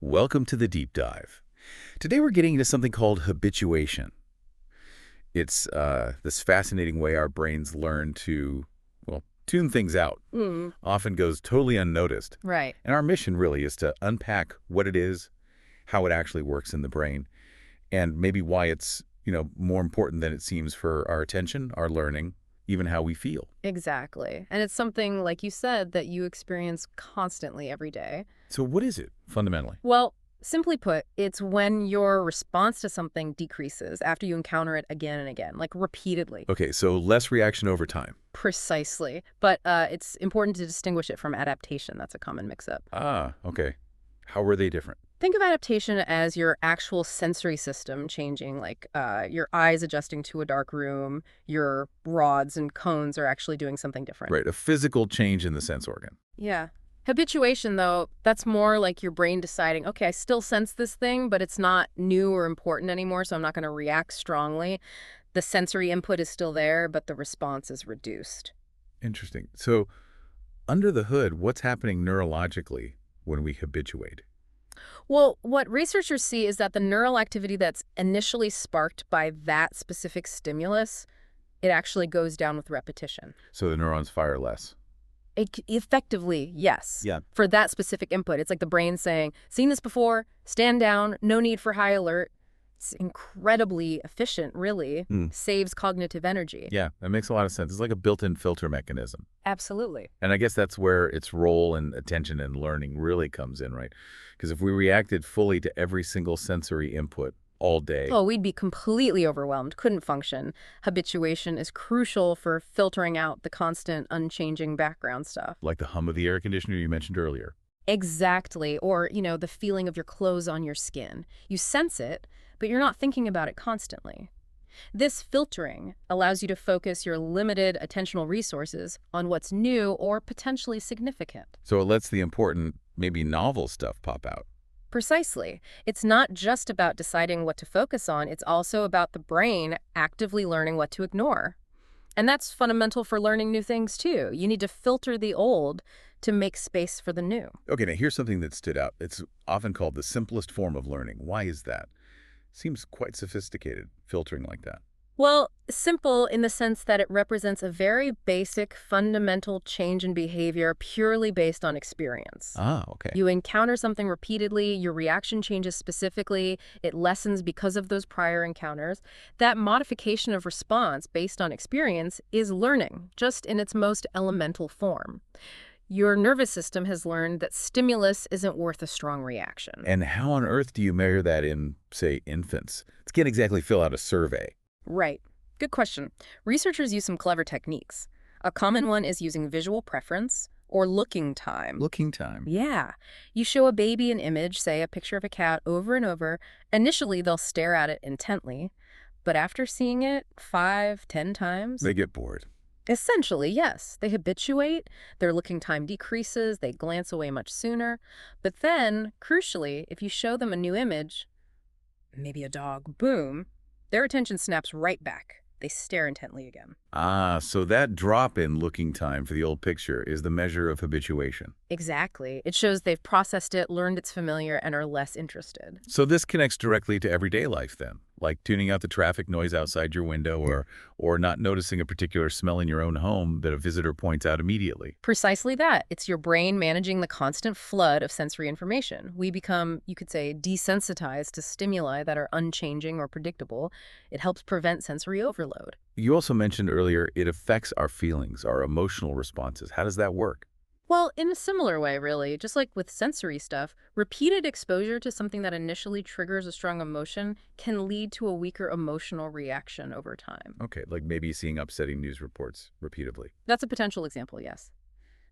Welcome to the deep dive. Today we're getting into something called habituation. It's this fascinating way our brains learn to, well, tune things out. Often goes totally unnoticed. Right. And our mission really is to unpack what it is, how it actually works in the brain, and maybe why it's, more important than it seems for our attention, our learning, even how we feel. Exactly. And it's something, like you said, that you experience constantly every day. So what is it, fundamentally? Well, simply put, it's when your response to something decreases after you encounter it again and again, like repeatedly. Okay, so less reaction over time. Precisely. But it's important to distinguish it from adaptation. That's a common mix-up. Ah, okay. How were they different? Think of adaptation as your actual sensory system changing, like your eyes adjusting to a dark room, your rods and cones are actually doing something different. Right, a physical change in the sense organ. Yeah. Habituation, though, that's more like your brain deciding, okay, I still sense this thing, but it's not new or important anymore, so I'm not going to react strongly. The sensory input is still there, but the response is reduced. Interesting. So under the hood, what's happening neurologically when we habituate? Well, what researchers see is that the neural activity that's initially sparked by that specific stimulus, it actually goes down with repetition. So the neurons fire less. Effectively, yes. Yeah. For that specific input. It's like the brain saying, seen this before, stand down, no need for high alert. It's incredibly efficient, really. Saves cognitive energy. Yeah, that makes a lot of sense. It's like a built-in filter mechanism. Absolutely. And I guess that's where its role in attention and learning really comes in, right? Because if we reacted fully to every single sensory input all day. Oh, we'd be completely overwhelmed, couldn't function. Habituation is crucial for filtering out the constant, unchanging background stuff. Like the hum of the air conditioner you mentioned earlier. Exactly. Or, the feeling of your clothes on your skin. You sense it, but you're not thinking about it constantly. This filtering allows you to focus your limited attentional resources on what's new or potentially significant. So it lets the important, maybe novel stuff pop out. Precisely. It's not just about deciding what to focus on, it's also about the brain actively learning what to ignore. And that's fundamental for learning new things, too. You need to filter the old to make space for the new. Okay, now here's something that stood out. It's often called the simplest form of learning. Why is that? Seems quite sophisticated, filtering like that. Well, simple in the sense that it represents a very basic, fundamental change in behavior purely based on experience. Ah, okay. You encounter something repeatedly, your reaction changes specifically, it lessens because of those prior encounters. That modification of response based on experience is learning, just in its most elemental form. Your nervous system has learned that stimulus isn't worth a strong reaction. And how on earth do you measure that in, say, infants? It can't exactly fill out a survey. Right. Good question. Researchers use some clever techniques. A common one is using visual preference or looking time. Looking time. Yeah. You show a baby an image, say a picture of a cat, over and over. Initially, they'll stare at it intently. But after seeing it 5, 10 times... They get bored. Essentially, yes. They habituate, their looking time decreases, they glance away much sooner. But then, crucially, if you show them a new image, maybe a dog, boom, their attention snaps right back. They stare intently again. Ah, so that drop in looking time for the old picture is the measure of habituation. Exactly. It shows they've processed it, learned it's familiar, and are less interested. So this connects directly to everyday life then, like tuning out the traffic noise outside your window or not noticing a particular smell in your own home that a visitor points out immediately. Precisely that. It's your brain managing the constant flood of sensory information. We become, you could say, desensitized to stimuli that are unchanging or predictable. It helps prevent sensory overload. You also mentioned earlier it affects our feelings, our emotional responses. How does that work? Well, in a similar way, really, just like with sensory stuff, repeated exposure to something that initially triggers a strong emotion can lead to a weaker emotional reaction over time. Okay, like maybe seeing upsetting news reports repeatedly. That's a potential example, yes.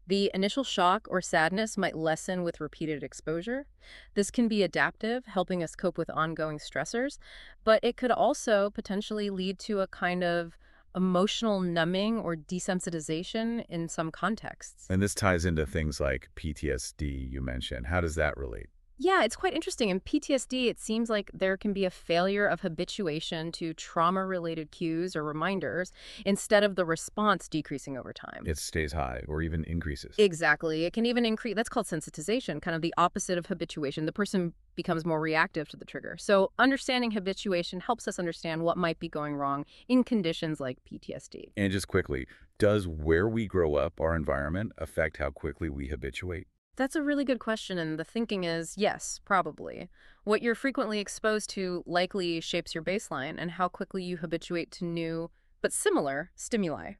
The initial shock or sadness might lessen with repeated exposure. This can be adaptive, helping us cope with ongoing stressors, but it could also potentially lead to a kind of emotional numbing or desensitization in some contexts. And this ties into things like PTSD you mentioned. How does that relate? Yeah, it's quite interesting. In PTSD, it seems like there can be a failure of habituation to trauma-related cues or reminders instead of the response decreasing over time. It stays high or even increases. Exactly. It can even increase, that's called sensitization, kind of the opposite of habituation. The person becomes more reactive to the trigger. So understanding habituation helps us understand what might be going wrong in conditions like PTSD. And just quickly, does where we grow up, our environment, affect how quickly we habituate? That's a really good question, and the thinking is yes, probably. What you're frequently exposed to likely shapes your baseline and how quickly you habituate to new, but similar, stimuli.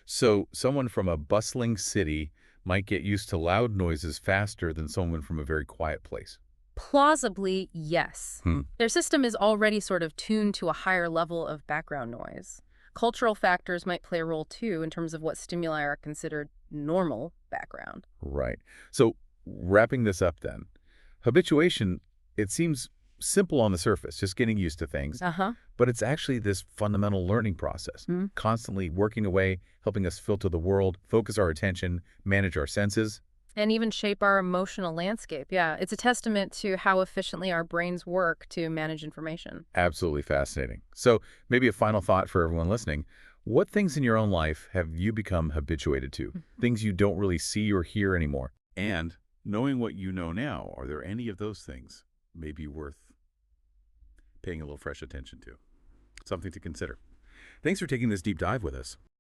So someone from a bustling city might get used to loud noises faster than someone from a very quiet place. Plausibly, yes. Hmm. Their system is already sort of tuned to a higher level of background noise. Cultural factors might play a role too in terms of what stimuli are considered normal background. Right. So wrapping this up then, habituation, it seems simple on the surface, just getting used to things, Uh-huh. but it's actually this fundamental learning process, constantly working away, helping us filter the world, focus our attention, manage our senses. And even shape our emotional landscape. Yeah, it's a testament to how efficiently our brains work to manage information. Absolutely fascinating. So maybe a final thought for everyone listening. What things in your own life have you become habituated to? Things you don't really see or hear anymore? And knowing what you know now, are there any of those things maybe worth paying a little fresh attention to? Something to consider. Thanks for taking this deep dive with us.